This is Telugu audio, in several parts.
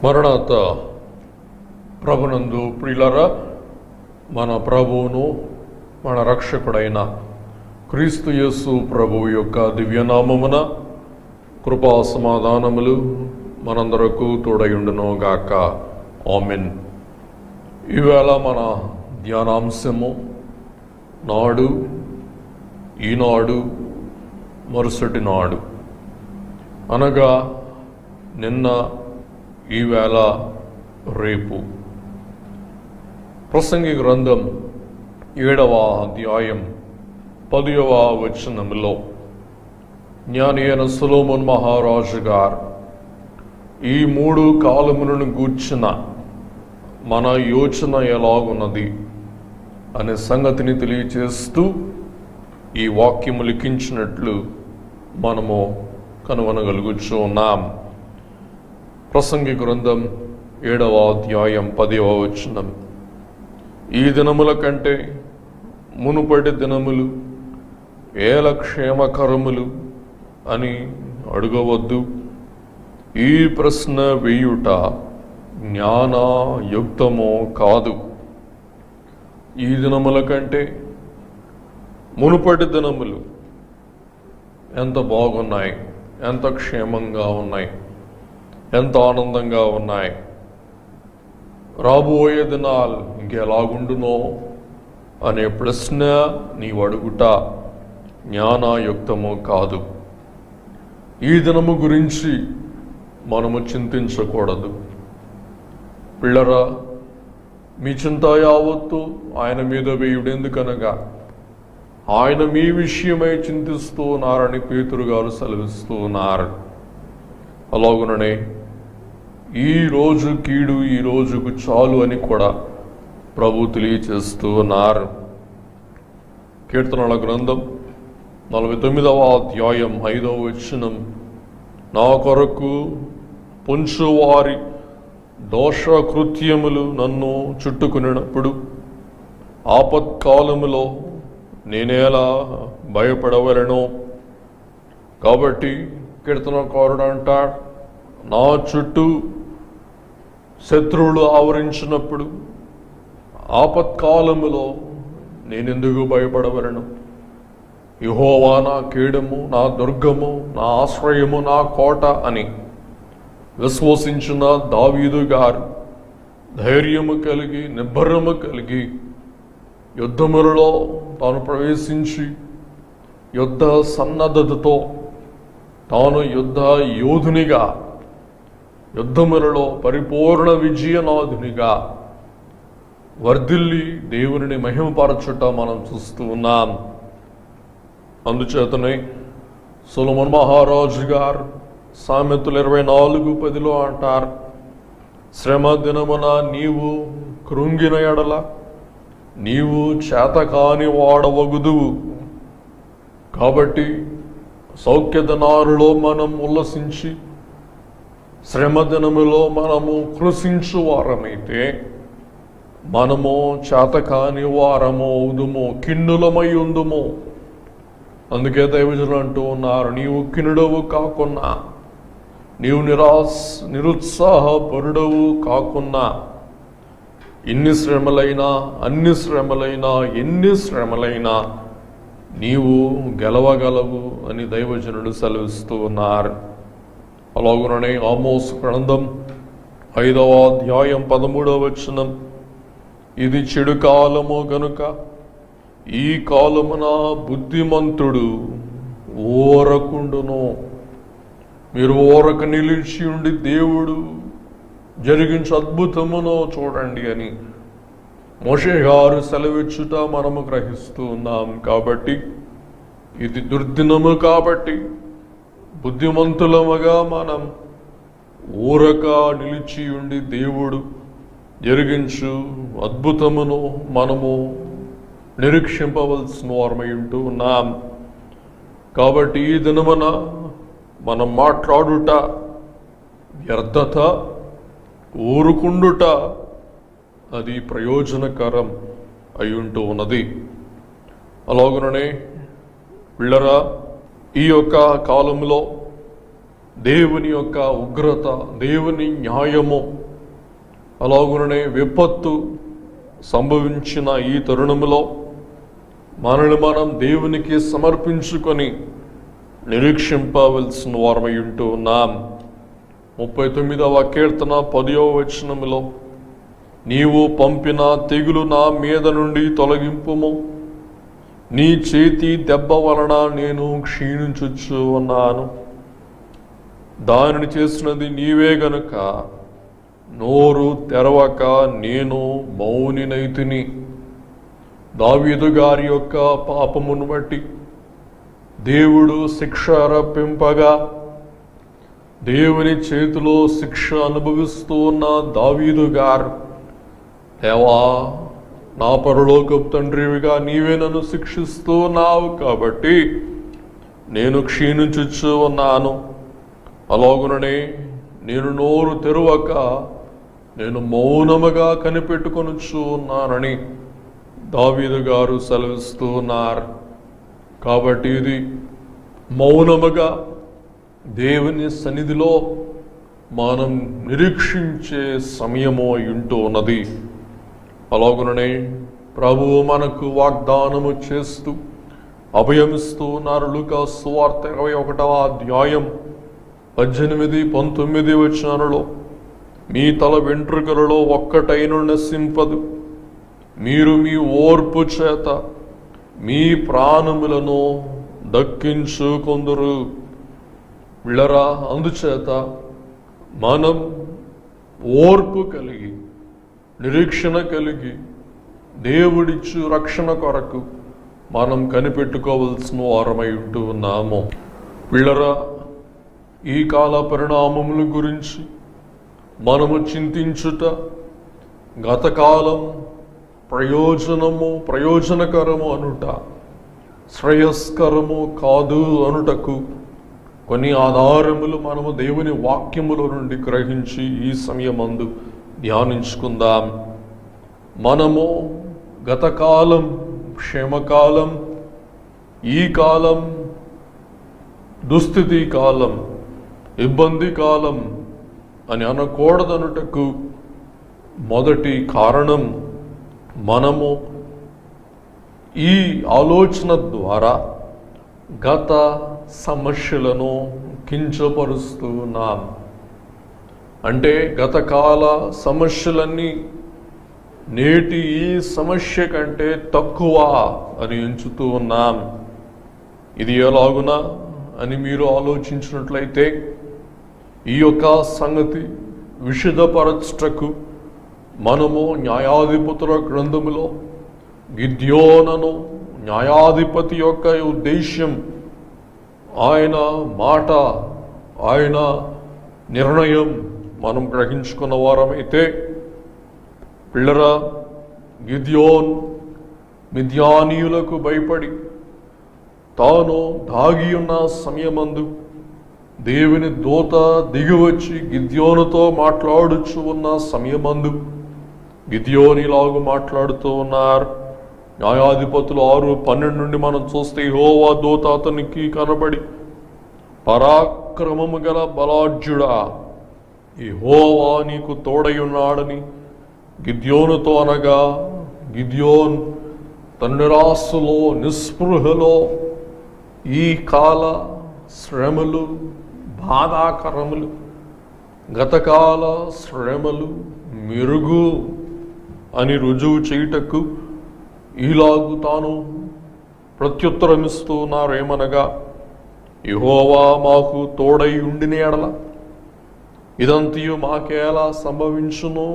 మరణాత ప్రభునందు ప్రియులారా, మన ప్రభువును మన రక్షకుడైన క్రీస్తు యేసు ప్రభువు యొక్క దివ్యనామమున కృపా సమాధానములు మనందరకు తోడయుండును గాక. ఆమెన్. ఈవేళ మన ధ్యానాంశము నాడు, ఈనాడు, మరుసటి నాడు అనగా నిన్న, ఈవేళ, రేపు. ప్రసంగి గ్రంథం 7వ అధ్యాయం 10వ వచనములో జ్ఞాని అయిన సొలొమోను మహారాజు గారు ఈ 3 కాలములను గూర్చిన మన యోచన ఎలాగున్నది అనే సంగతిని తెలియచేస్తూ ఈ వాక్యము లిఖించినట్లు మనము కనుగొనగలుగుచూ ఉన్నాం. ప్రసంగి గ్రంథం 7వ అధ్యాయం 10వ వచనం. ఈ దినముల కంటే మునుపటి దినములు ఏల క్షేమకరములు అని అడగవద్దు. ఈ ప్రశ్న వేయుట జ్ఞానయుక్తమో కాదు. ఈ దినముల కంటే మునుపటి దినములు ఎంత బాగున్నాయి, ఎంత క్షేమంగా ఉన్నాయి, ఎంత ఆనందంగా ఉన్నాయి, రాబోయే దినాలు ఇంకెలాగుండునో అనే ప్రశ్న నీవు అడుగుట జ్ఞానయుక్తము కాదు. ఈ దినము గురించి మనము చింతించకూడదు. పిల్లరా, మీ చింత యావత్తు ఆయన మీద వేయుడెందుకనగా ఆయన మీ విషయమై చింతిస్తూ ఉన్నారని పేతురు గారు సెలవిస్తూ ఉన్నారు. అలాగుననే ఈ రోజు కీడు ఈ రోజుకు చాలు అని కూడా ప్రభు తెలియచేస్తూ ఉన్నారు. కీర్తనల గ్రంథం 49వ అధ్యాయం 5వ వచనం, నా కొరకు పొంచువారి దోషకృత్యములు నన్ను చుట్టుకునినప్పుడు ఆపత్కాలములో నేనేలా భయపడవలను. కాబట్టి కీర్తనకారుడు అంటాడు, నా చుట్టూ శత్రువులు ఆవరించినప్పుడు ఆపత్కాలములో నేనెందుకు భయపడవలను? యెహోవా నా కేడము, నా దుర్గము, నా ఆశ్రయము, నా కోట అని విశ్వసించిన దావీదు గారు ధైర్యము కలిగి, నిబ్బరము కలిగి యుద్ధములలో తాను ప్రవేశించి యుద్ధ సన్నద్ధతతో తాను యుద్ధ యోధునిగా, యుద్ధములలో పరిపూర్ణ విజయనాథునిగా వర్ధిల్లి దేవుని మహిమపరచుట మనం చూస్తూ ఉన్నాం. అందుచేతనే సొలొమోను మహారాజు గారు సామెతలు 24:10 అంటారు, శ్రమ దినమున నీవు కృంగిన ఎడల నీవు చేతకాని వాడవగుదువు. కాబట్టి సౌఖ్యదినాలలో మనం ఉల్లసించి శ్రమ దినములో మనము కృషించు వారమైతే మనము చేతకాని వారము అవుదుము, కిన్నులమై ఉందుము. అందుకే దైవజనులు అంటూ ఉన్నారు, నీవు కిన్నుడవు కాకున్నా, నీవు నిరుత్సాహపరుడవు కాకున్నా, ఎన్ని శ్రమలైనా, అన్ని శ్రమలైనా, ఎన్ని శ్రమలైనా నీవు గెలవగలవు అని దైవజనుడు సెలవిస్తూ ఉన్నారు. అలాగుననే ఆమోసు గ్రంథం 5వ అధ్యాయం 13వ వచనం, ఇది చెడు కాలము గనుక ఈ కాలమున బుద్ధిమంతుడు ఓరకుండును. మీరు ఓరక నిలిచి ఉండి దేవుడు జరిగించే అద్భుతమును చూడండి అని మోషే గారు సెలవిచ్చుట మనము గ్రహిస్తూ ఉన్నాం. కాబట్టి ఇది దుర్దినము. కాబట్టి బుద్ధిమంతులముగా మనం ఊరక నిలిచి ఉండి దేవుడు జరిగించు అద్భుతమును మనము నిరీక్షింపవలసిన వారమై ఉంటూ ఉన్నాం. కాబట్టి ఈ దినమున మనం మాట్లాడుట వ్యర్థత, ఊరుకుండుట అది ప్రయోజనకరం అయి ఉంటూ ఉన్నది. అలాగుననే పిల్లరా, ఈ యొక్క కాలంలో దేవుని యొక్క ఉగ్రత, దేవుని న్యాయము, అలాగుననే విపత్తు సంభవించిన ఈ తరుణములో మనల్ని మనం దేవునికి సమర్పించుకొని నిరీక్షింపవలసిన వారమై ఉంటూ ఉన్నాం. 39వ కీర్తన 10వ వచనములో, నీవు పంపిన తెగులు నా మీద నుండి తొలగింపుము, నీ చేతి దెబ్బ వలన నేను క్షీణించుచు ఉన్నాను. దానిని చేసినది నీవే గనుక నోరు తెరవక నేను మౌనినైతిని. దావీదు గారి యొక్క పాపమును బట్టి దేవుడు శిక్ష రప్పింపగా దేవుని చేతిలో శిక్ష అనుభవిస్తూ ఉన్న దావీదు గారు, దేవా, నా పరలోకపు తండ్రివిగా నీవే నన్ను శిక్షిస్తూ ఉన్నావు కాబట్టి నేను క్షీణించుచు ఉన్నాను. అలాగుననే నేను నోరు తెరవక నేను మౌనముగా కనిపెట్టుకొనుచు ఉన్నానని దావీదు గారు సెలవిస్తూ ఉన్నారు. కాబట్టి ఇది మౌనముగా దేవుని సన్నిధిలో మనం నిరీక్షించే సమయము ఉంటూ ఉన్నది. అలాగుననే ప్రభువు మనకు వాగ్దానము చేస్తూ అభయమిస్తూ ఉన్నారు. లూకా సువార్త 21వ అధ్యాయం 18-19 వచనాలలో, మీ తల వెంట్రుకలలో ఒక్కటైన నశింపదు, మీరు మీ ఓర్పు చేత మీ ప్రాణములను దక్కించుకొందురు. విళ్ళరా, అందుచేత మనం ఓర్పు కలిగి నిరీక్షణ కలిగి దేవుడిచ్చు రక్షణ కొరకు మనం కనిపెట్టుకోవలసిన వారమై ఉంటూ ఉన్నాము. విళ్ళరా, ఈ కాల పరిణామముల గురించి మనము చింతించుట, గతకాలం ప్రయోజనకరము అనుట, శ్రేయస్కరము కాదు అనుటకు కొన్ని ఆధారములు మనము దేవుని వాక్యముల నుండి గ్రహించి ఈ సమయమందు ధ్యానించుకుందాం. మనము గతకాలం క్షేమకాలం, ఈ కాలం దుస్థితి కాలం, ఇబ్బంది కాలం అని అనకూడదనుటకు మొదటి కారణం, మనము ఈ ఆలోచన ద్వారా గత సమస్యలను కించపరుస్తూ ఉన్నాం. అంటే గతకాల సమస్యలన్నీ నేటి ఈ సమస్య కంటే తక్కువ అని ఎంచుతూ ఉన్నాం. ఇది ఎలాగునా అని మీరు ఆలోచించినట్లయితే ఈ యొక్క సంగతి విశదపరచుటకు మనము న్యాయాధిపతుల గ్రంథములో గిద్యోనును, న్యాయాధిపతి యొక్క ఉద్దేశ్యం, ఆయన మాట, ఆయన నిర్ణయం మనం గ్రహించుకున్న వారమైతే, పిల్లరా, గిద్యోన్ మిద్యానీయులకు భయపడి తాను దాగి ఉన్న సమయమందు దేవుని దూత దిగివచ్చి గిద్యోనుతో మాట్లాడుచు ఉన్న సమయమందు గిద్యోనిలాగు మాట్లాడుతూ ఉన్నారు. న్యాయాధిపతులు 6:12 నుండి మనం చూస్తే, యెహోవా దూత అతనికి కనబడి, పరాక్రమము గల బలాఢ్యుడా, యెహోవా నీకు తోడై ఉన్నాడని గిద్యోనుతో అనగా, గిద్యోన్ తన నిరాశలో, నిస్పృహలో ఈ కాల శ్రమలు, బాధాకరములు, గతకాల శ్రమలు మెరుగు అని రుజువు చేయుటకు ఈలాగు తాను ప్రత్యుత్తరమిస్తూ ఉన్నారు. ఏమనగా, యెహోవా మాకు తోడై ఉండిన ఎడల ఇదంతయు మాకేలా సంభవించును?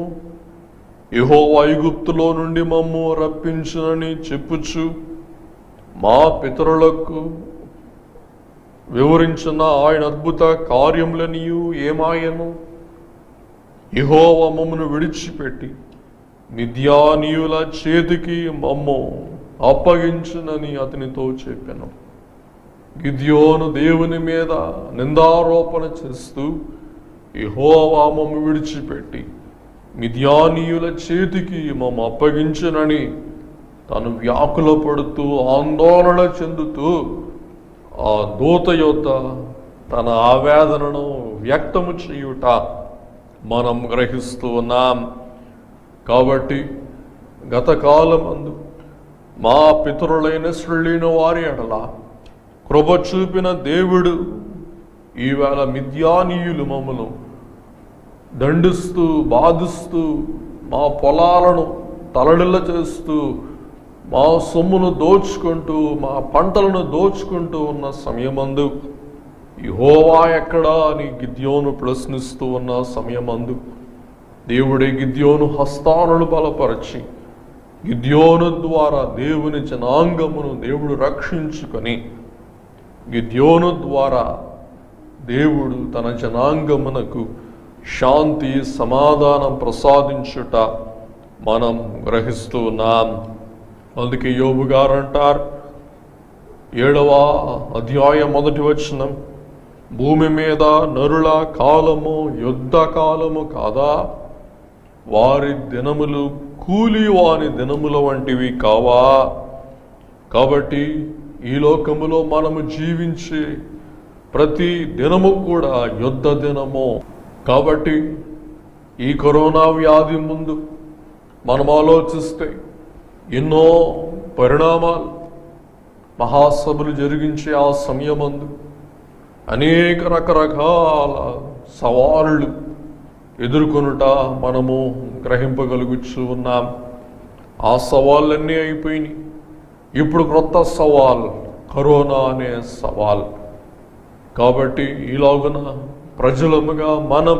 యెహోవా ఐగుప్తులో నుండి మమ్ము రప్పించునని చెప్పుచు మా పితరులకు వివరించిన ఆయన అద్భుత కార్యములనియు ఏమాయను? యెహోవా మమ్మను విడిచిపెట్టి మిద్యానీయుల చేతికి మమ్ము అప్పగించునని అతనితో చెప్పాను. గిద్యోను దేవుని మీద నిందారోపణ చేస్తూ, యెహోవా మమ్ము విడిచిపెట్టి మిద్యానీయుల చేతికి మమ్ము అప్పగించునని తను వ్యాకుల పడుతూ, ఆందోళన చెందుతూ ఆ దూత యొద్ద తన ఆవేదనను వ్యక్తము చేయుట మనం గ్రహిస్తూ ఉన్నాం. కాబట్టి గత కాలమందు మా పితరులైన శ్రులైన వారి ఎడల కృప చూపిన దేవుడు ఈవేళ మిద్యానీయులు మమ్మను దండిస్తూ బాధిస్తూ మా పొలాలను తలడిల్ల చేస్తూ మా సొమ్మును దోచుకుంటూ మా పంటలను దోచుకుంటూ ఉన్న సమయమందు యెహోవా ఎక్కడా అని గిద్యోను ప్రశ్నిస్తూ ఉన్న సమయమందు దేవుడే గిద్యోను హస్తాలను బలపరచి గిద్యోను ద్వారా దేవుని జనాంగమును దేవుడు రక్షించుకొని గిద్యోను ద్వారా దేవుడు తన జనాంగమునకు శాంతి సమాధానం ప్రసాదించుట మనం గ్రహిస్తూ ఉన్నాం. అందుకే యోబు గారు అంటారు 7వ అధ్యాయం 1వ వచనం, భూమి మీద నరుల కాలము యుద్ధ కాలము కాదా? వారి దినములు కూలి వాని దినముల వంటివి కావా? కాబట్టి ఈ లోకములో మనము జీవించే ప్రతి దినము కూడా యుద్ధ దినము. కాబట్టి ఈ కరోనా వ్యాధి ముందు మనం ఆలోచిస్తే ఎన్నో పరిణామాలు, మహాసభలు జరిగించే ఆ సమయమందు అనేక రకరకాల సవాళ్ళు ఎదుర్కొనుట మనము గ్రహింపగలుగుచూ ఉన్నాం. ఆ సవాళ్ళన్నీ అయిపోయినాయి. ఇప్పుడు క్రొత్త సవాల్ కరోనా అనే సవాల్. కాబట్టి ఈలోగున ప్రజలముగా మనం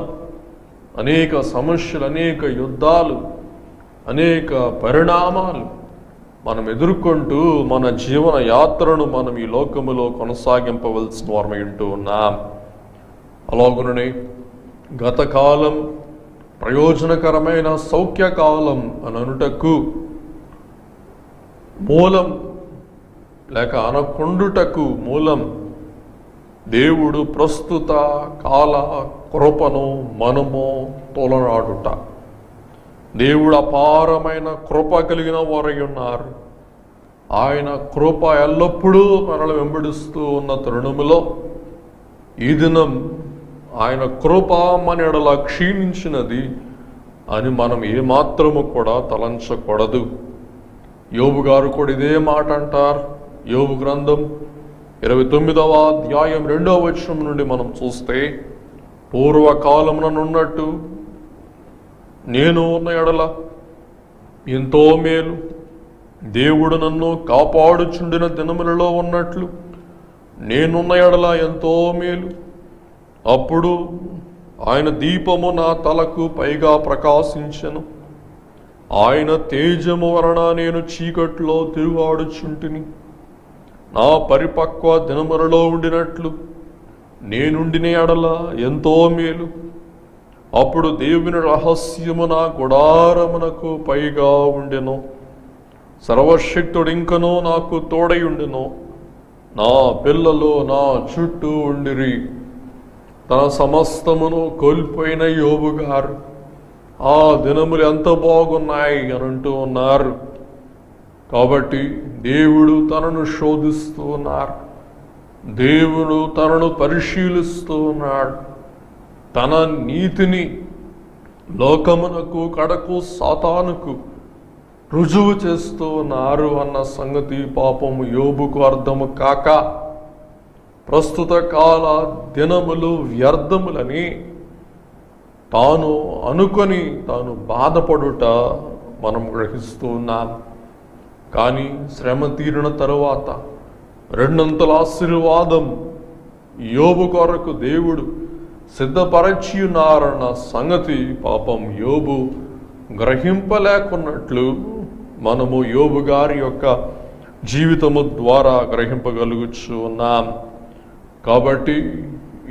అనేక సమస్యలు, అనేక యుద్ధాలు, అనేక పరిణామాలు మనం ఎదుర్కొంటూ మన జీవన యాత్రను మనం ఈ లోకములో కొనసాగింపవలసిన వారమై ఉంటూ ఉన్నాం. అలాగుననే గత కాలం ప్రయోజనకరమైన సౌఖ్యకాలం అనుటకు మూలం లేక అనకుండుటకు మూలం దేవుడు ప్రస్తుత కాల కృపను మనము తోలనాడుట. దేవుడు అపారమైన కృప కలిగిన వారై ఉన్నారు. ఆయన కృప ఎల్లప్పుడూ మనల్ని వెంబడిస్తూ ఉన్న తరుణములో ఈ దినం ఆయన కృప మన ఎడల క్షీణించినది అని మనం ఏమాత్రము కూడా తలంచకూడదు. యోబు గారు కూడా ఇదే మాట అంటారు. యోబు గ్రంథం 29వ అధ్యాయం 2వ వచనం నుండి మనం చూస్తే, పూర్వకాలముననున్నట్టు నేను ఉన్న ఎడల ఎంతో మేలు, దేవుడు నన్ను కాపాడుచుండిన దినములలో ఉన్నట్లు నేనున్న ఎడల ఎంతో మేలు. అప్పుడు ఆయన దీపము నా తలకు పైగా ప్రకాశించెను, ఆయన తేజము వలన నేను చీకట్లో తిరుగాడుచుంటిని. నా పరిపక్వ దినములలో ఉండినట్లు నేనుండిన ఎడల ఎంతో మేలు. అప్పుడు దేవుని రహస్యము నా గుడారమునకు పైగా ఉండెను, సర్వశక్తుడు ఇంకనూ నాకు తోడై ఉండెను. నా పిల్లలు నా చుట్టూ ఉండిరి. తన సమస్తమును కోల్పోయిన యోబు గారు ఆ దినములు ఎంత బాగున్నాయి అని అంటూ ఉన్నారు. కాబట్టి దేవుడు తనను శోధిస్తూ ఉన్నారు. దేవుడు తనను పరిశీలిస్తూ ఉన్నాడు. తన నీతిని లోకమునకు కడకు సాతానుకు రుజువు చేస్తూ ఉన్నారు అన్న సంగతి పాపము యోబుకు అర్థము కాక ప్రస్తుత కాల దినములు వ్యర్థములని తాను అనుకొని తాను బాధపడుట మనం గ్రహిస్తూ ఉన్నాం. కానీ శ్రమ తీరిన తరువాత రెండంతల ఆశీర్వాదం యోబు కొరకు దేవుడు సిద్ధపరచి ఉన్నారన్న సంగతి పాపం యోబు గ్రహింపలేకున్నట్లు మనము యోబు గారి యొక్క జీవితము ద్వారా గ్రహింపగలుగుచు ఉన్నాం. కాబట్టి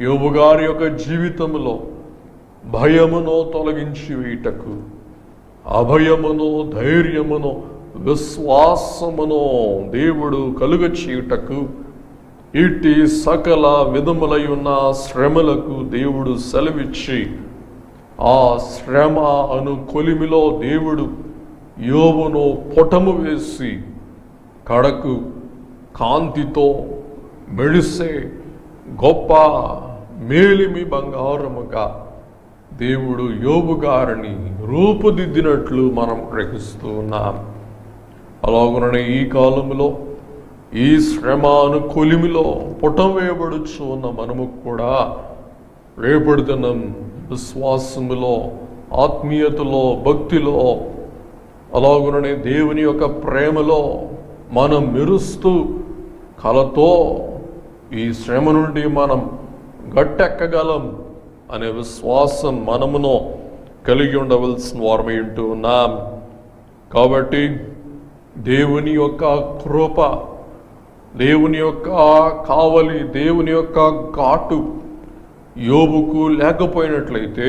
యోబు గారి యొక్క జీవితంలో భయమును తొలగించి వేయుటకు, అభయమును, ధైర్యమును, విశ్వాసమును దేవుడు కలుగ చేయుటకు, ఇట్టి సకల విధములై ఉన్న శ్రమలకు దేవుడు సెలవిచ్చి ఆ శ్రమ అను కొలిమిలో దేవుడు యోబును పొటము వేసి కడకు కాంతితో మెడిసే గొప్ప మేలిమి బంగారముగా దేవుడు యోబు గారిని రూపుదిద్దినట్లు మనం గ్రహిస్తూ ఉన్నాం. అలాగుననే ఈ కాలంలో ఈ శ్రమను కొలిమిలో పుటం వేయబడుచు ఉన్న మనము కూడా రేపటి దినం విశ్వాసములో, ఆత్మీయతలో, భక్తిలో, అలాగుననే దేవుని యొక్క ప్రేమలో మనం మెరుస్తూ కలతో ఈ శ్రమ నుండి మనం గట్టెక్కగలం అనే విశ్వాసం మనమును కలిగి ఉండవలసిన వారమై ఉంటూ ఉన్నాం. కాబట్టి దేవుని యొక్క కృప, దేవుని యొక్క కావలి, దేవుని యొక్క ఘాటు యోబుకు లేకపోయినట్లయితే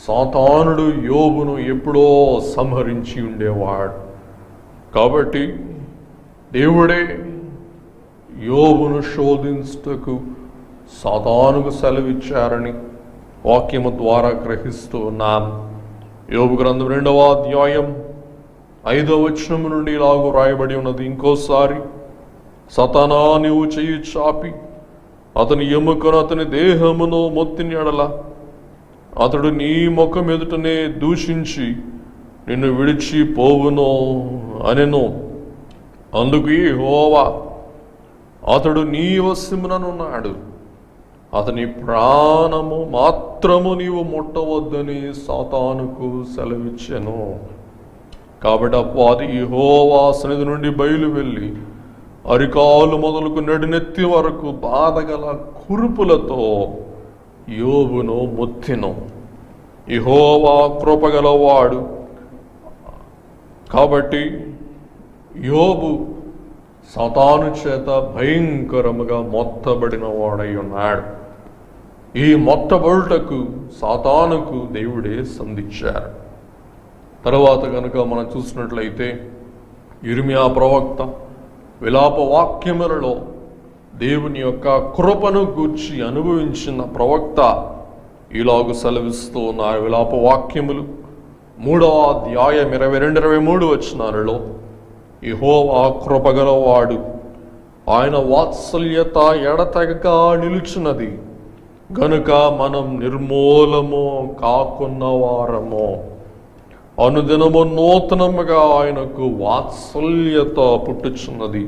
సాతానుడు యోబును ఎప్పుడో సంహరించి ఉండేవాడు. కాబట్టి దేవుడే యోబును శోధించుటకు సాతానుకు సెలవిచ్చారని వాక్యము ద్వారా గ్రహిస్తూ ఉన్నాం. యోబు గ్రంథం 2వ అధ్యాయం 5వ వచనం నుండి ఇలాగూ రాయబడి ఉన్నది. ఇంకోసారి, సతానా నీవు చెయ్యి చాపి అతని ఎముకను అతని దేహమును మొత్తిని ఎడల అతడు నీ ముఖం ఎదుటనే దూషించి నిన్ను విడిచి పోవును అనెను. అందుకు యెహోవా, అతడు నీ వశముననున్నాడు, అతని ప్రాణము మాత్రము నీవు ముట్టవద్దని సాతానుకు సెలవిచ్చెను. కాబట్టి అపవాది యెహోవా సన్నిధి నుండి బయలు వెళ్ళి అరికాలు మొదలుకు నడినెత్తి వరకు బాధగల కురుపులతో యోబును మొత్తెను. యెహోవా కృపగలవాడు కాబట్టి యోబు సాతాను చేత భయంకరముగా మొత్తబడిన వాడై ఉన్నాడు. ఈ మొత్తబడుటకు సాతానుకు దేవుడే సంధించారు. తర్వాత కనుక మనం చూసినట్లయితే యిర్మీయా ప్రవక్త విలాప వాక్యములలో దేవుని యొక్క కృపను గూర్చి అనుభవించిన ప్రవక్త ఇలాగు సెలవిస్తూ ఉన్నారు. విలాప వాక్యములు 3వ అధ్యాయం 22-23 వచనాలలో, యెహోవా కృపగలవాడు, ఆయన వాత్సల్యత ఎడతెగక నిలుచున్నది గనుక మనం నిర్మూలము కాకున్న వారము. అనుదినము నూతనముగా ఆయనకు వాత్సల్యత పుట్టుచున్నది.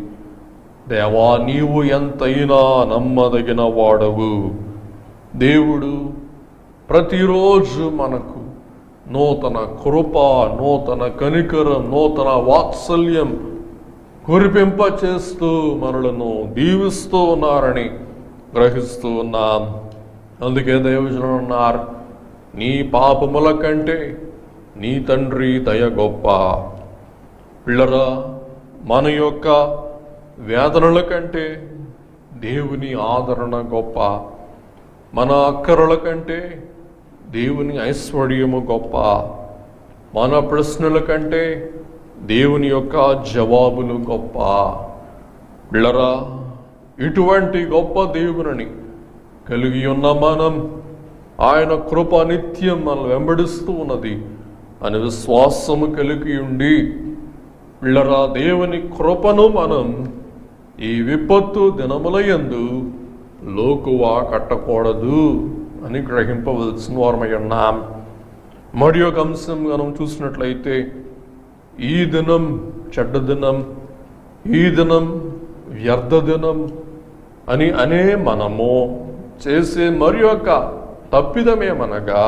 దేవా, నీవు ఎంతైనా నమ్మదగిన వాడవు. దేవుడు ప్రతిరోజు మనకు నూతన కృప, నూతన కనికరం, నూతన వాత్సల్యం కురిపింప చేస్తూ మనలను దీవిస్తూ ఉన్నారని గ్రహిస్తూ ఉన్నాం. అందుకే దైవజనులు అన్నారు, నీ పాపముల కంటే నీ తండ్రి దయ గొప్ప. పిల్లరా, మన యొక్క వేదనల కంటే దేవుని ఆదరణ గొప్ప. మన అక్కరల కంటే దేవుని ఐశ్వర్యము గొప్ప. మన ప్రశ్నల కంటే దేవుని యొక్క జవాబులు గొప్ప. పిల్లరా, ఇటువంటి గొప్ప దేవుని కలిగి ఉన్న మనం, ఆయన కృప నిత్యం మనం వెంబడిస్తూ ఉన్నది అని విశ్వాసము కలిగి ఉండి, పిల్లరా, దేవుని కృపను మనం ఈ విపత్తు దినములయందు లోకువా కట్టకూడదు అని గ్రహింపవలసిన వారమై ఉన్నాం. మరి ఒక అంశం మనం చూసినట్లయితే, ఈ దినం చెడ్డ దినం, ఈ దినం వ్యర్థ దినం అని అనే మనము చేసే మరి యొక్క తప్పిదమేమనగా,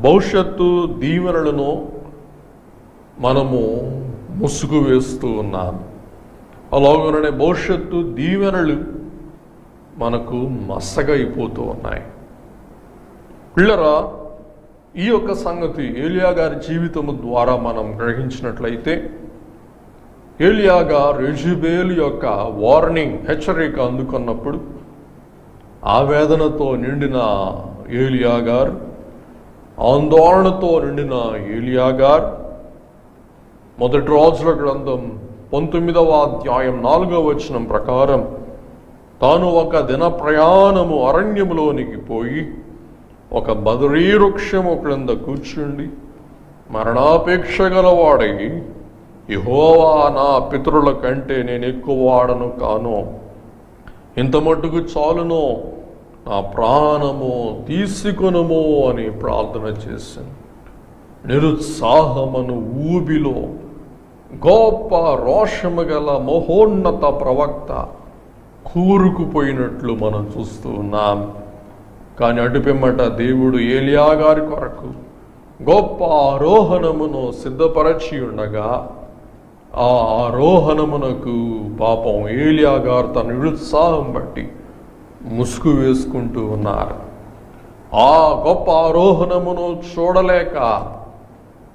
భవిష్యత్తు దీవెనలను మనము ముసుగు వేస్తూ ఉన్నాం. అలాగనే భవిష్యత్తు దీవెనలు మనకు మసగైపోతూ ఉన్నాయి. పిల్లరా, ఈ యొక్క సంగతి ఏలియా గారి జీవితము ద్వారా మనం గ్రహించినట్లయితే, ఏలియా గారు యెజెబెలు యొక్క వార్నింగ్, హెచ్చరిక అందుకున్నప్పుడు ఆవేదనతో నిండిన ఏలియా గారు, ఆందోళనతో నిండిన ఏలియా గారు మొదటి రాజుల గ్రంథం 19వ అధ్యాయం 4వ వచనం ప్రకారం తాను ఒక దిన ప్రయాణము అరణ్యములోనికి పోయి ఒక బదరీ వృక్షము క్రింద కూర్చుండి మరణాపేక్ష గలవాడై, యెహోవా, నా పితరుల కంటే నేను ఎక్కువ వాడను కాను, ఇంత మట్టుకు చాలును, నా ప్రాణము తీసుకొనుము అని ప్రార్థన చేశాను. నిరుత్సాహమును ఊబిలో గొప్ప రోషము గల మహోన్నత ప్రవక్త కూరుకుపోయినట్లు మనం చూస్తూ ఉన్నాం. కానీ అటుపిమ్మట దేవుడు ఏలియా గారి కొరకు గొప్ప ఆరోహణమును సిద్ధపరచి ఉండగా ఆ ఆరోహణమునకు పాపం ఏలియా గారు తన నిరుత్సాహం బట్టి ముసుగు వేసుకుంటూ ఉన్నారు. ఆ గొప్ప ఆరోహణమును చూడలేక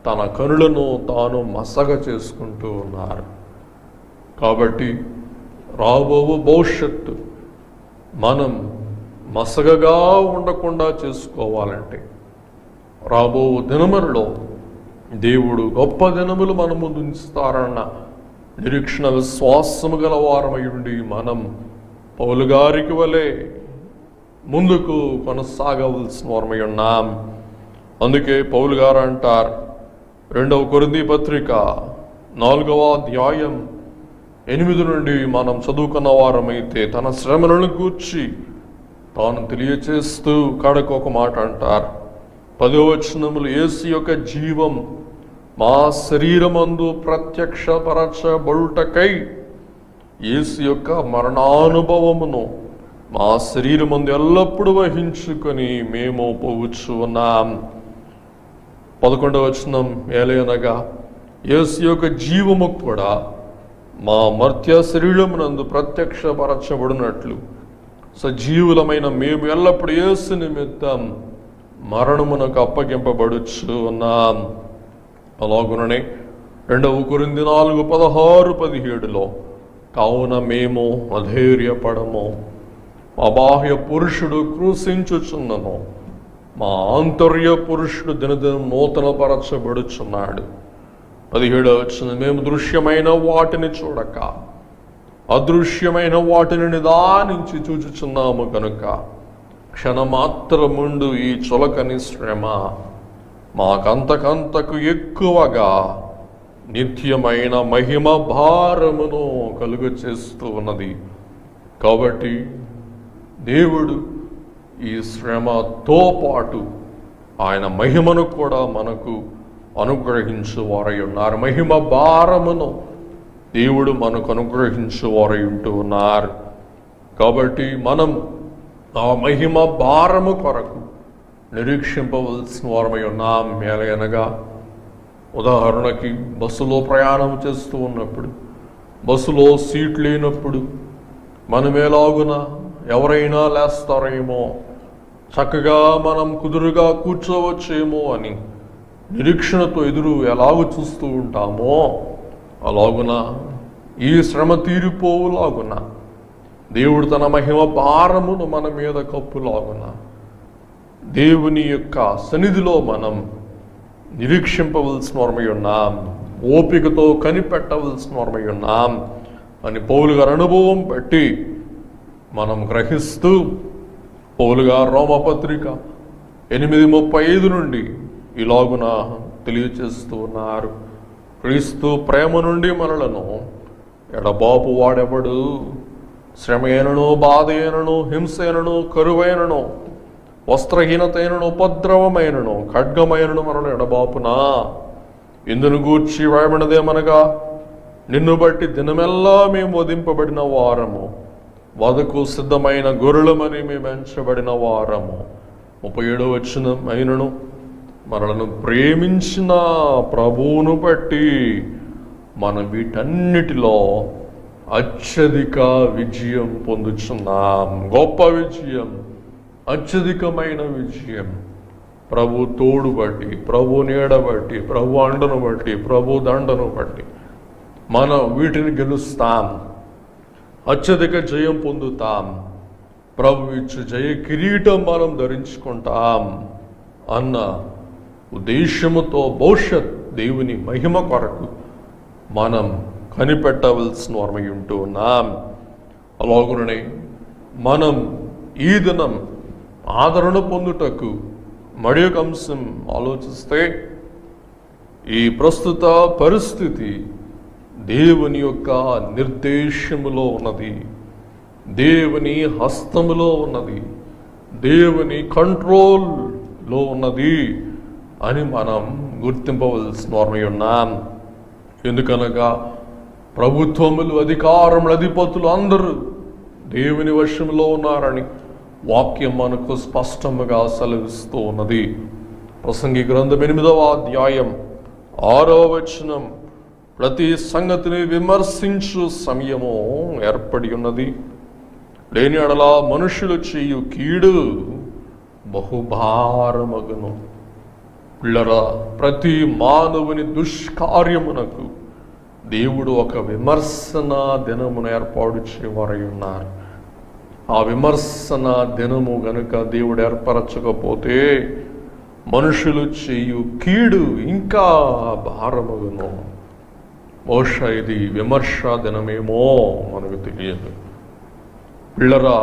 తన కనులను తాను మసగ చేసుకుంటూ ఉన్నారు. కాబట్టి రాబో భవిష్యత్తు మనం మసగగా ఉండకుండా చేసుకోవాలంటే రాబో దినములలో దేవుడు గొప్ప దినములు మన ముందు ఉంచుతారన్న నిరీక్షణ విశ్వాసము గల వారమై ఉండి మనం పౌలు గారికి వలె ముందుకు కొనసాగవలసిన వారమై ఉన్నాం. అందుకే పౌలు గారు అంటారు, 2వ కొరింథీ పత్రిక 4వ అధ్యాయం 8 నుండి మనం చదువుకున్న వారమైతే తన శ్రమలను గూర్చి తాను తెలియచేస్తూ కడకు ఒక మాట అంటారు. 10వ వచనములు, యేసు యొక్క జీవం మా శరీరమందు ప్రత్యక్షపరచబడుటకై యేసు యొక్క మరణానుభవమును మా శరీరమందు ఎల్లప్పుడూ వహించుకొని మేము పోవచ్చు ఉన్నాం. 11వ వచనం, ఏలయనగా యేసు యొక్క జీవము కూడా మా మర్త్య శరీరమునందు ప్రత్యక్షపరచబడినట్లు సజీవులమైన మేము ఎల్లప్పుడూ యేసు నిమిత్తం మరణమునకు అప్పగింపబడుచు ఉన్నాం. అలాగుననే 2వ కొరింథీ 4:16-17 కావున మేము అధైర్యపడము, మా బాహ్య పురుషుడు క్రూశించుచున్నను, మా ఆంతర్య పురుషుడు దినదినం నూతనపరచబడుచున్నాడు. 17వ వచనం, మేము దృశ్యమైన వాటిని చూడక అదృశ్యమైన వాటిని నిదానించి చూచుచున్నాము కనుక క్షణమాత్రముండు ఈ చులకని శ్రమ మాకంతకంతకు ఎక్కువగా నిత్యమైన మహిమ భారమును కలుగు చేస్తూ ఉన్నది. కాబట్టి దేవుడు ఈ శ్రమతో పాటు ఆయన మహిమను కూడా మనకు అనుగ్రహించు వారై ఉన్నారు. మహిమ భారమును దేవుడు మనకు అనుగ్రహించు వారై ఉంటూ ఉన్నారు. కాబట్టి మనం ఆ మహిమ భారము కొరకు నిరీక్షింపవలసిన వారమై ఉన్నాం. ఎలాగనగా ఉదాహరణకి బస్సులో ప్రయాణం చేస్తూ ఉన్నప్పుడు, బస్సులో సీట్ లేనప్పుడు మనం ఎలాగున ఎవరైనా లేస్తారేమో, చక్కగా మనం కుదురుగా కూర్చోవచ్చేమో అని నిరీక్షణతో ఎదురు ఎలాగూ చూస్తూ ఉంటామో, అలాగున ఈ శ్రమ తీరిపోవులాగున దేవుడు తన మహిమ భారమును మన మీద కప్పులాగున దేవుని యొక్క సన్నిధిలో మనం నిరీక్షింపవలసిన వారమై ఉన్నాం, ఓపికతో కనిపెట్టవలసిన వారమై ఉన్నాం అని పౌలు గారి అనుభవం బట్టి మనం గ్రహిస్తూ పౌలు గారు రోమపత్రిక 8:35 నుండి ఇలాగున తెలియచేస్తూ ఉన్నారు. క్రీస్తు ప్రేమ నుండి మనలను ఎడబాపు వాడెవడు, శ్రమ అయినను, బాధ అయినను, హింస అయినను, కరువైనను, వస్త్రహీనతైనను, ఉపద్రవమైనను, ఖడ్గమైనను మనను ఎడబాపునా. ఇందును గూర్చి వ్రాయబడినదేమనగా, నిన్ను బట్టి దినమెల్లా మేము వధింపబడిన వారము, వధకు సిద్ధమైన గొర్రెలమని మేము ఎంచబడిన వారము. 37వ వచనం, అయినను మనలను ప్రేమించిన ప్రభువును బట్టి మనం వీటన్నిటిలో అత్యధిక విజయం పొందుచున్నాం. గొప్ప విజయం, అత్యధికమైన విజయం ప్రభు తోడు బట్టి, ప్రభు నీడ బట్టి, ప్రభు అండను బట్టి, ప్రభు దండను బట్టి మనం వీటిని గెలుస్తాం, అత్యధిక జయం పొందుతాం, ప్రభు ఇచ్చు జయ కిరీటం మనం ధరించుకుంటాం అన్న ఉద్దేశముతో భవిష్యత్ దేవుని మహిమ కొరకు మనం కనిపెట్టవలసిన వారమై ఉంటూ ఉన్నాం. అలాగుననే మనం ఈ దినం ఆదరణ పొందుటకు మరి ఒక అంశం ఆలోచిస్తే, ఈ ప్రస్తుత పరిస్థితి దేవుని యొక్క నిర్దేశములో ఉన్నది, దేవుని హస్తములో ఉన్నది, దేవుని కంట్రోల్లో ఉన్నది అని మనం గుర్తింపవలసిన వారమై ఉన్నాం. ఎందుకనగా ప్రభుత్వములు, అధికారములు, అధిపతులు అందరూ దేవుని వశంలో ఉన్నారని వాక్యం మనకు స్పష్టంగా సెలవిస్తూ ఉన్నది. ప్రసంగి గ్రంథం 8వ అధ్యాయం 6వ వచనం, ప్రతి సంగతిని విమర్శించు సమయము ఏర్పడి ఉన్నది, లేని ఎడల మనుషులు చేయు కీడు బహుభారమగును. పిల్లరా, ప్రతి మానవుని దుష్కార్యమునకు దేవుడు ఒక విమర్శన దినమును ఏర్పాటు చేయవారై ఉన్నారు. ఆ విమర్శన దినము గనుక దేవుడు ఏర్పరచకపోతే మనుషులు చేయు కీడు ఇంకా భారమగును. బహుశా ఇది విమర్శ దినమేమో మనకు తెలియదు. పిల్లరా,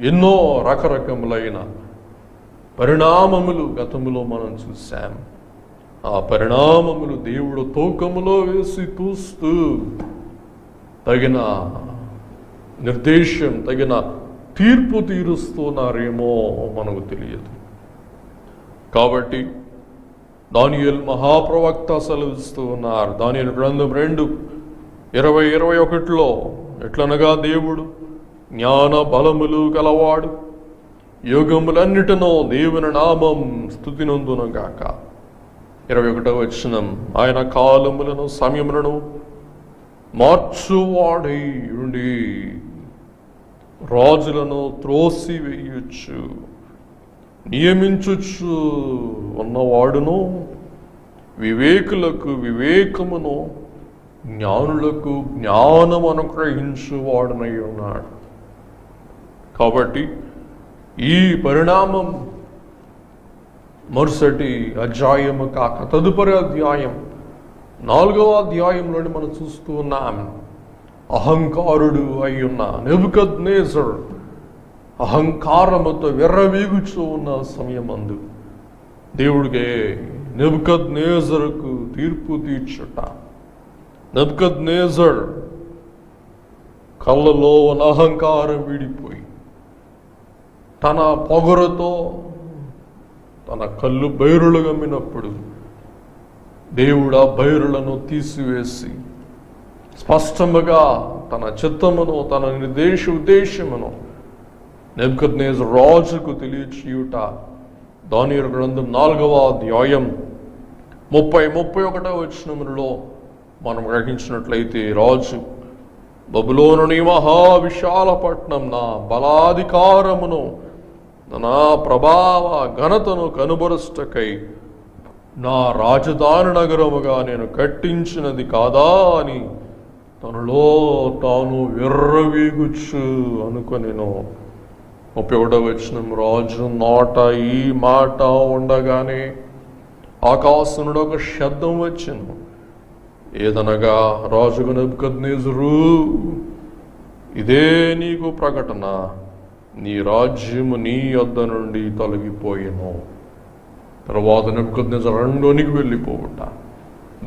ఎన్నో రకరకములైన పరిణామములు గతములో మనం చూశాం. ఆ పరిణామములు దేవుడు తూకములో వేసి తూస్తూ తగిన నిర్దేశం, తగిన తీర్పు తీరుస్తున్నారేమో మనకు తెలియదు. కాబట్టి దానియేలు మహాప్రవక్త సెలవిస్తూ ఉన్నారు. దానియేలు గ్రంథం 2:20-21లో, ఎట్లనగా దేవుడు జ్ఞాన బలములు గలవాడు, యుగములన్నిటినో దేవుని నామం స్తుతినందునుగాక. 21వ వచనం, ఆయన కాలములను సమయములను మార్చువాడై ఉండి రాజులను త్రోసివేయచ్చు, నియమించుచు ఉన్నవాడును, వివేకులకు వివేకమును, జ్ఞానులకు జ్ఞానము అనుగ్రహించువాడునై ఉన్నాడు. కాబట్టి ఈ పరిణామం మరుసటి అధ్యాయము కాక తదుపరి అధ్యాయం 4వ అధ్యాయంలోని మనం చూస్తూ ఉన్నాం. అహంకారుడు అయ్యున్న నెబుకద్నెజర్ అహంకారముతో విర్రవీగుచూ ఉన్న సమయమందు దేవుడికే నెబుకద్నెజరుకు తీర్పు తీర్చుట. నెబుకద్నెజర్ కళ్ళలో ఉన్న అహంకారం విడిపోయి తన పొగరుతో తన కళ్ళు బైరులు గమ్మినప్పుడు దేవుడు ఆ బైరులను తీసివేసి స్పష్టముగా తన చిత్తమును, తన ఉద్దేశమును నెబుకద్నెజర్ రాజుకు తెలియచేయుట. దానియేలు గ్రంథం 4వ అధ్యాయం 30-31 వచనములలో మనం గ్రహించినట్లయితే, రాజు బబులోనుని మహావిశాల పట్టణం నా బలాధికారమును, నా ప్రభావ ఘనతను కనుబరుష్టకై నా రాజధాని నగరముగా నేను కట్టించినది కాదా అని తనలో తాను విర్రవీగుచ్చు అనుకొనెను. 31వ వచనం, రాజు నోట ఈ మాట ఉండగానే ఆకాశం నుండి ఒక శబ్దం వచ్చెను. ఏదనగా, రాజుకు నెబుకద్నెజరు, ఇదే నీకు ప్రకటన, నీ రాజ్యము నీ యొద్ద నుండి తొలగిపోయెను. తర్వాత నెబుకద్నెజరు అరణ్యంలోనికి వెళ్ళిపోవుట,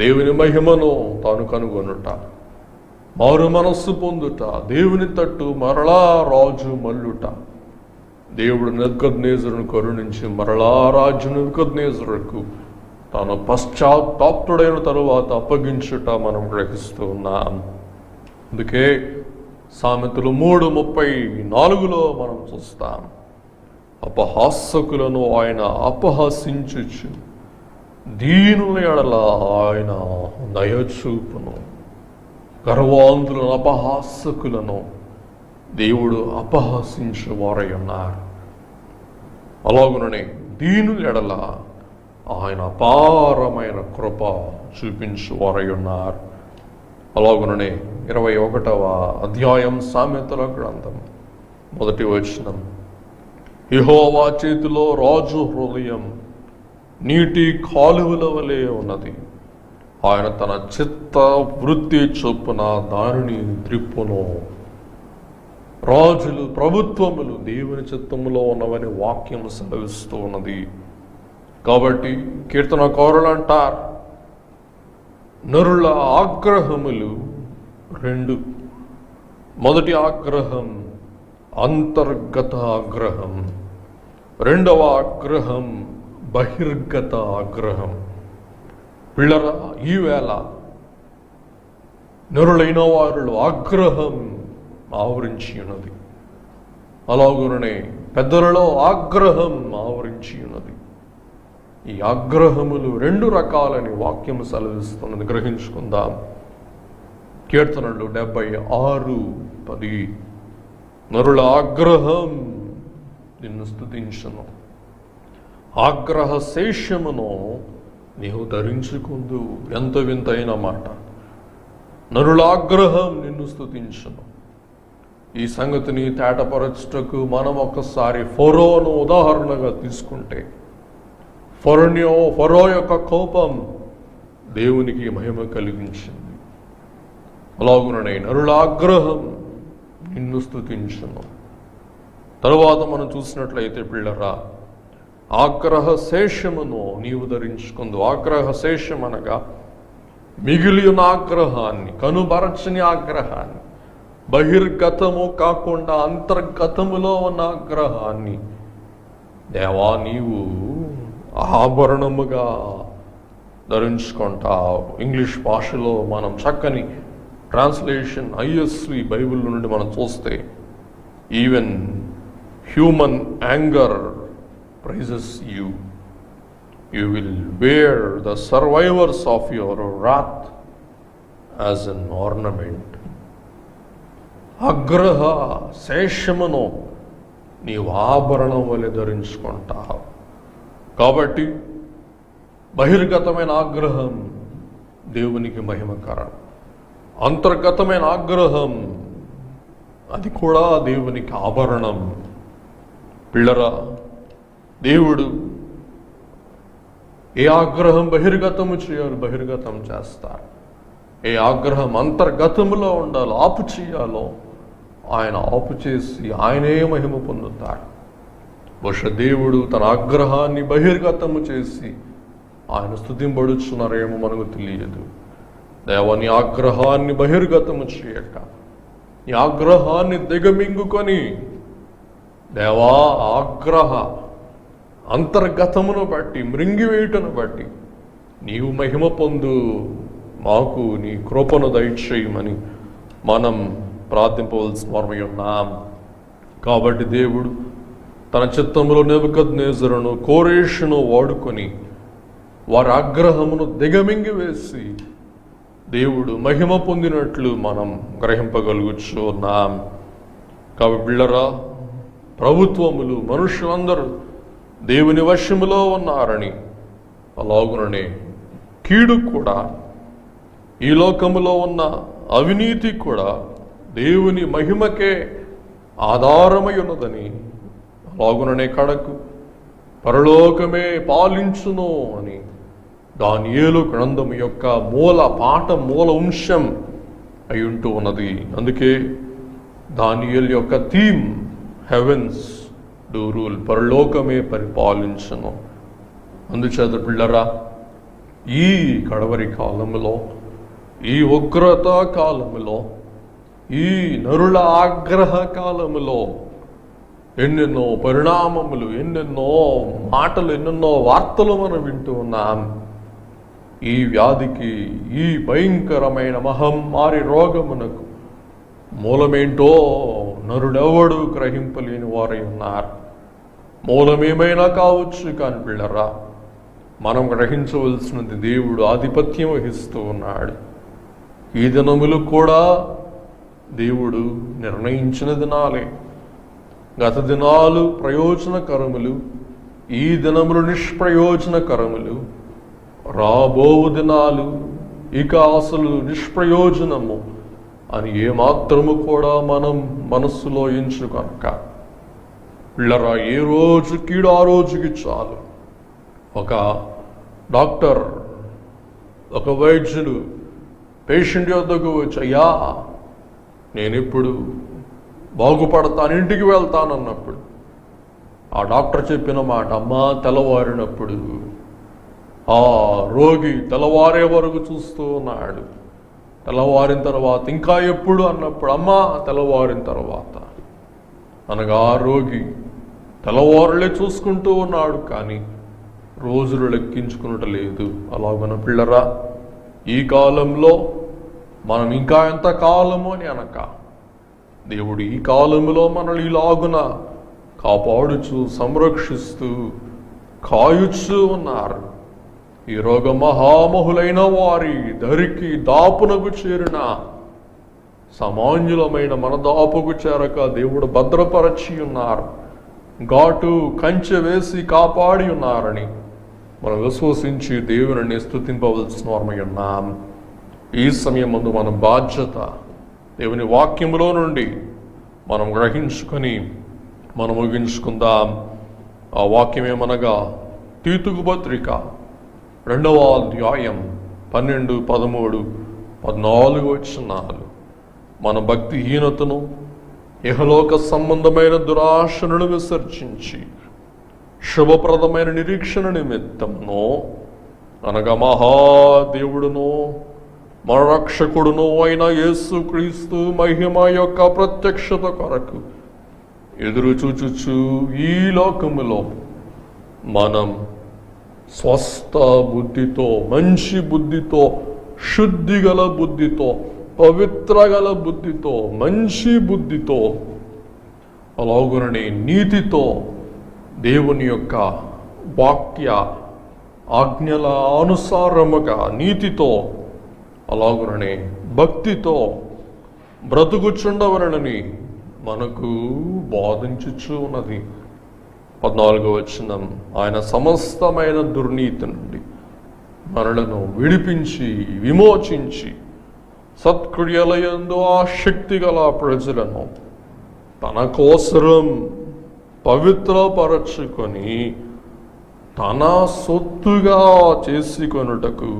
దేవుని మహిమను తాను కనుగొనుట, మారు మనస్సు పొందుట, దేవుని తట్టు మరలా రాజు మల్లుట. దేవుడు నెబుకద్నెజరును కరుణించి మరలా రాజు నెబుకద్నెజరుకు తాను పశ్చాత్తాప్తుడైన తరువాత అప్పగించుట మనం గ్రహిస్తూ ఉన్నాం. అందుకే సామెతలు 3:34లో మనం చూస్తాం, అపహాసకులను ఆయన అపహసించుచు దీనుల ఎడల ఆయన దయచూపును. గర్వాంతులను, అపహాసకులను దేవుడు అపహసించువారై ఉన్నారు. అలాగుననే దీనుల ఎడల ఆయన అపారమైన కృప చూపించువారై ఉన్నారు. అలాగుననే 21వ అధ్యాయం సామెతల గ్రంథం 1వ వచనం, యెహోవా చేతిలో రాజు హృదయం నీటి కాలువల వలె ఉన్నది, ఆయన తన చిత్త వృత్తి చొప్పున దానిని త్రిప్పును. రాజులు, ప్రభుత్వములు దేవుని చిత్తములో ఉన్నవని వాక్యం సెలవిస్తూ ఉన్నది. కాబట్టి కీర్తనకారులు అంటారు, నరుల ఆగ్రహములు 2. మొదటి ఆగ్రహం అంతర్గత ఆగ్రహం. రెండవ ఆగ్రహం బహిర్గత ఆగ్రహం. పిల్లరా, ఈవేళ నరులైన వారిలో ఆగ్రహం ఆవరించి ఉన్నది. అలాగుననే పెద్దలలో ఆగ్రహం ఆవరించి ఉన్నది. ఈ ఆగ్రహములు రెండు రకాలని వాక్యము సెలవిస్తున్నది. గ్రహించుకుందాం. కీర్తనలు 76:10. నరుల ఆగ్రహం నిన్ను స్తుతించును, ఆగ్రహ శేషమును నీవు ధరించుకుందు. ఎంత వింతైన మాట. నరుల ఆగ్రహం నిన్ను స్తుతించును. ఈ సంగతిని తేటపరచుటకు మనం ఒకసారి ఫరోను ఉదాహరణగా తీసుకుంటే, ఫరో యొక్క కోపం దేవునికి మహిమ కలిగించింది. అలాగుననే నరుల ఆగ్రహం నిన్ను స్తుతించును. తరువాత మనం చూసినట్లయితే పిల్లరా, ఆగ్రహ శేషమును నీవు ధరించుకుందు. ఆగ్రహ శేషం అనగా మిగిలి ఉన్న ఆగ్రహాన్ని, కనుబరచని ఆగ్రహాన్ని, బహిర్గతము కాకుండా అంతర్గతములో ఉన్న ఆగ్రహాన్ని దేవా నీవు ఆభరణముగా ధరించుకుంటావు. ఇంగ్లీష్ భాషలో మనం చక్కని ట్రాన్స్లేషన్ ISV బైబిల్ నుండి మనం చూస్తే, even human anger praises you. You will wear the survivors of your wrath as an ornament. ఆగ్రహ శేషమును నీవు ఆభరణం వలె ధరించుకుంటావు. కాబట్టి బహిర్గతమైన ఆగ్రహం దేవునికి మహిమకరం. అంతర్గతమైన ఆగ్రహం అది కూడా దేవునికి ఆభరణం. పిల్లరా, దేవుడు ఏ ఆగ్రహం బహిర్గతము చేయాలి, బహిర్గతం చేస్తారు. ఏ ఆగ్రహం అంతర్గతములో ఉండాలో, ఆపు చేయాలో ఆయన ఆపు చేసి ఆయనే మహిమ పొందుతాడు. బహుశా దేవుడు తన ఆగ్రహాన్ని బహిర్గతము చేసి ఆయన స్తుతింపడుచున్నారేమో మనకు తెలియదు. దేవా, నీ ఆగ్రహాన్ని బహిర్గతము చేయక, నీ ఆగ్రహాన్ని దిగమింగుకొని, దేవా ఆగ్రహ అంతర్గతమును బట్టి, మృంగివేయుటను బట్టి నీవు మహిమ పొందు, మాకు నీ కృపను దయచేయమని మనం ప్రార్థింపవలసిన వారమై ఉన్నాం. కాబట్టి దేవుడు తన చిత్తములో నెబుకద్నెజరును, కోరేషును వాడుకొని వారి ఆగ్రహమును దిగమింగి వేసి దేవుడు మహిమ పొందినట్లు మనం గ్రహింపగలుగుచు ఉన్నాం. కాబట్టి బిళ్ళరా, ప్రభుత్వములు, మనుషులందరూ దేవుని వశములో ఉన్నారని, అలాగుననే కీడు కూడా, ఈ లోకములో ఉన్న అవినీతి కూడా దేవుని మహిమకే ఆధారమై ఉన్నదని, అలాగుననే కడకు పరలోకమే పాలించును అని దానియేలు గ్రంథము యొక్క మూల పాఠం, మూల అంశం అయి ఉంటూ ఉన్నది. అందుకే దానియేలు యొక్క థీమ్ హెవెన్స్ డూ రూల్, పరలోకమే పరిపాలించును. అందుచేత పిల్లరా, ఈ కడవరి కాలములో, ఈ ఉగ్రత కాలములో, ఈ నరుల ఆగ్రహ కాలములో ఎన్నెన్నో పరిణామములు, ఎన్నెన్నో మాటలు, ఎన్నెన్నో వార్తలు మనం వింటూ ఉన్నాం. ఈ వ్యాధికి, ఈ భయంకరమైన మహమ్మారి రోగమునకు మూలమేంటో నరుడెవడు గ్రహింపలేని వారై ఉన్నారు. మూలమేమైనా కావచ్చు, కానీ పిల్లరా, మనం గ్రహించవలసినది దేవుడు ఆధిపత్యం వహిస్తూ ఉన్నాడు. ఈ దినములు కూడా దేవుడు నిర్ణయించిన దినాలే. గత దినాలు ప్రయోజనకరములు, ఈ దినములు నిష్ప్రయోజనకరములు. రాబో దినాలు ఇక అసలు నిష్ప్రయోజనము అని ఏమాత్రము కూడా మనం మనస్సులో ఎంచుకొనక, పిల్లరా, ఏ రోజు కీడు ఆ రోజుకి చాలు. ఒక డాక్టర్, ఒక వైద్యుడు పేషెంట్ యొద్దకు వచ్చి, అయ్యా నేను ఇప్పుడు బాగుపడతాను, ఇంటికి వెళ్తానన్నప్పుడు ఆ డాక్టర్ చెప్పిన మాట, అమ్మా తెల్లవారినప్పుడు ఆ రోగి తెల్లవారే వరకు చూస్తూ ఉన్నాడు. తెల్లవారిన తర్వాత ఇంకా ఎప్పుడు అన్నప్పుడు, అమ్మా తెల్లవారిన తర్వాత. అనగా రోగి తెల్లవారులే చూసుకుంటూ ఉన్నాడు, కానీ రోజులు లెక్కించుకున్నట లేదు. అలాగన పిల్లరా, ఈ కాలంలో మనం ఇంకా ఎంత కాలము అని అనక, దేవుడు ఈ కాలంలో మనల్ని ఇలాగున కాపాడుచు సంరక్షిస్తూ కాయుచూ ఉన్నారు. ఈ రోగ మహామహులైన వారి దరికి దాపునకు చేరిన సామాన్యులమైన మన దాపుకు చేరక దేవుడు భద్రపరచి ఉన్నారు, ఘాటు కంచె వేసి కాపాడి ఉన్నారని మనం విశ్వసించి దేవుని స్తుతింపవలసిన వారమై ఉన్నాం. ఈ సమయం ముందు మన బాధ్యత దేవుని వాక్యములో నుండి మనం గ్రహించుకొని మనం ముగించుకుందాం. ఆ వాక్యం ఏమనగా తీతుకు పత్రిక 2వ అధ్యాయం 12, 13, 14 వచనాలు. మన భక్తిహీనతను, ఇహలోక సంబంధమైన దురాశను విసర్జించి శుభప్రదమైన నిరీక్షణ నిమిత్తమును, అనగా మహాదేవుడును మన రక్షకుడును అయిన యేసుక్రీస్తు మహిమ యొక్క ప్రత్యక్షత కొరకు ఎదురు చూచుచు ఈ లోకములో మనం స్వస్థ బుద్ధితో, మంచి బుద్ధితో, శుద్ధి గల బుద్ధితో, పవిత్ర గల బుద్ధితో, మంచి బుద్ధితో, అలాగుననే నీతితో, దేవుని యొక్క వాక్య ఆజ్ఞల అనుసారముగా నీతితో, అలాగుననే భక్తితో బ్రతుకుచుండవలనని మనకు బోధించుచు ఉన్నది. 14వ వచనం, ఆయన సమస్తమైన దుర్నీతి నుండి మనలను విడిపించి విమోచించి సత్క్రియలయందు ఆసక్తి గల ప్రజలను తన కోసరం పవిత్రపరచుకొని తన సొత్తుగా చేసుకొనుటకు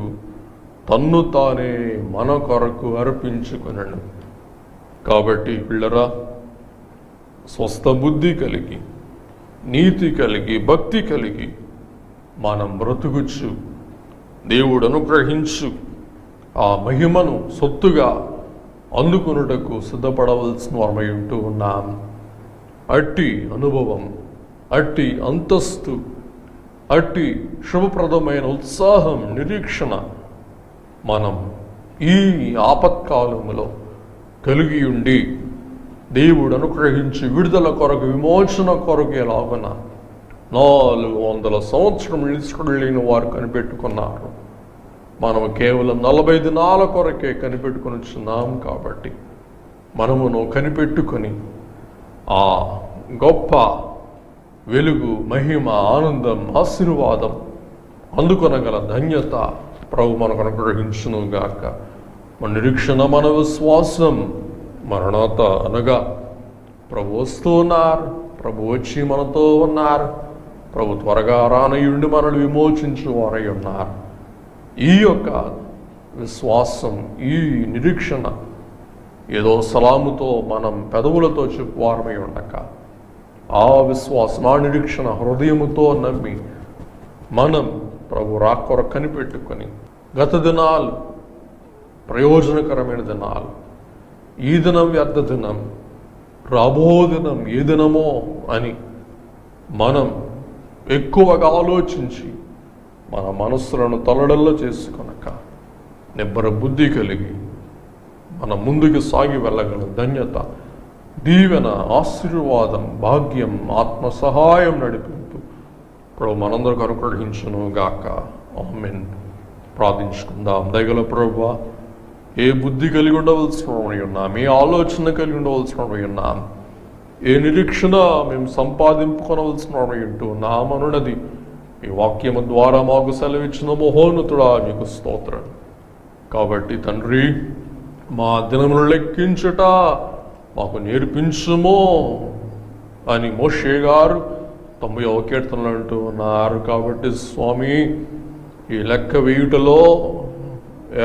తన్ను తానే మన కొరకు అర్పించుకొనెను. కాబట్టి పిల్లరా, స్వస్థ బుద్ధి కలిగి, నీతి కలిగి, భక్తి కలిగి మనం బ్రతుకుచు దేవుడు అనుగ్రహించు ఆ మహిమను సొత్తుగా అందుకొనుటకు సిద్ధపడవలసిన వారమై ఉంటూ ఉన్నాం. అట్టి అనుభవం, అట్టి అంతస్తు, అట్టి శుభప్రదమైన ఉత్సాహం, నిరీక్షణ మనం ఈ ఆపత్కాలములో కలిగి ఉండి దేవుడు అనుగ్రహించి విడుదల కొరకు, విమోచన కొరకు ఎలాగున 400 సంవత్సరం ఇస్రాయేలీయుల వారు కనిపెట్టుకున్నారు. మనం కేవలం 40 దినాల కొరకే కనిపెట్టుకుని వచ్చినాం. కాబట్టి మనమును కనిపెట్టుకొని ఆ గొప్ప వెలుగు, మహిమ, ఆనందం, ఆశీర్వాదం అందుకొనగల ధన్యత ప్రభు మనకు అనుగ్రహించును గాక. మన నిరీక్షణ, మన విశ్వాసం మరణాత అనగా ప్రభు వస్తూ ఉన్నారు, ప్రభు వచ్చి మనతో ఉన్నారు, ప్రభు త్వరగా రానయుండి మనల్ని విమోచించు వారై ఉన్నారు. ఈ యొక్క విశ్వాసం, ఈ నిరీక్షణ ఏదో సలాముతో మనం పెదవులతో చెప్పువారమై ఉండక, ఆ విశ్వాసం, ఆ నిరీక్షణ హృదయముతో నమ్మి మనం ప్రభు రాకొర కనిపెట్టుకొని గత దినాలు ప్రయోజనకరమైన దినాలు, ఈ దినం వ్యర్థ దినం, రాబో దినం ఏ దినమో అని మనం ఎక్కువగా ఆలోచించి మన మనస్సులను తలడల్లో చేసుకొనక నిబ్బర బుద్ధి కలిగి మనం ముందుకు సాగి వెళ్ళగల ధన్యత, దీవెన, ఆశీర్వాదం, భాగ్యం, ఆత్మ సహాయం, నడిపింపు ఇప్పుడు మనందరికి అనుగ్రహించును గాక. ఆమేన్. ప్రార్థించుకుందాం. దయగల ప్రభువా, ఏ బుద్ధి కలిగి ఉండవలసిన ఉన్నాం, ఏ ఆలోచన కలిగి ఉండవలసిన ఉన్నాం, ఏ నిరీక్షణ మేము సంపాదింపుకొనవలసిన ఉంటూ నామనున్నది ఈ వాక్యము ద్వారా మాకు సెలవిచ్చిన మహోన్నతుడా మీకు స్తోత్రం. కాబట్టి తండ్రి, మా దినమును లెక్కించుట మాకు నేర్పించుమో అని మోషే గారు 90వ కీర్తనలు అంటూ ఉన్నారు. కాబట్టి స్వామి, ఈ లెక్క వేయుటలో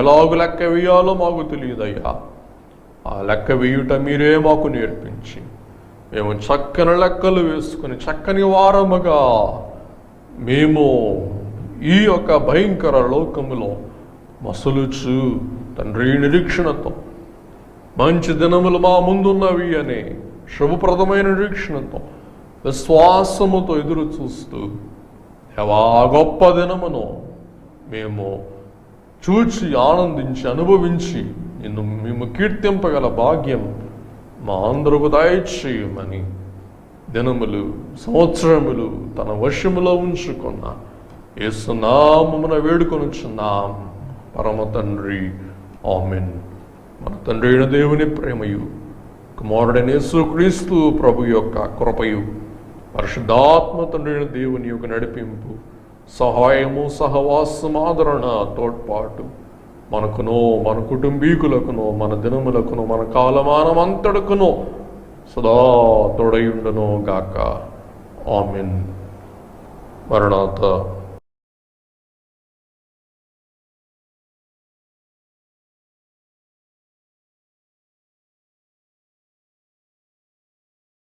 ఎలాగ లెక్క వేయాలో మాకు తెలియదయ్యా. ఆ లెక్క వేయుట మీరే మాకు నేర్పించి మేము చక్కని లెక్కలు వేసుకుని చక్కని వారముగా మేము ఈ యొక్క భయంకర లోకములో మసలుచు తండ్రి నిరీక్షణతో మంచి దినములు మా ముందున్నవి అనే శుభప్రదమైన నిరీక్షణతో విశ్వాసముతో ఎదురు చూస్తూ దేవా గొప్ప దినమును మేము చూచి ఆనందించి అనుభవించి నిన్ను మేము కీర్తింపగల భాగ్యం మా అందరకు దయచేయమని దినములు సంవత్సరములు తన వశములో ఉంచుకున్న యేసునామమున వేడుకొనుచున్నాం పరమ తండ్రి, ఆమేన్. మన తండ్రి అయిన దేవుని ప్రేమయు కుమారుడైన యేసుక్రీస్తు ప్రభు యొక్క కృపయు పరిశుద్ధాత్మ తండ్రి అయిన దేవుని యొక్క నడిపింపు, సహాయము, సహవాసము, ఆదరణ, తోడ్పాటు మనకును, మన కుటుంబీకులకును, మన దినములకును, మన కాలమానం అంతటకును సదా తోడయుండును గాక. ఆమేన్. మరణాత.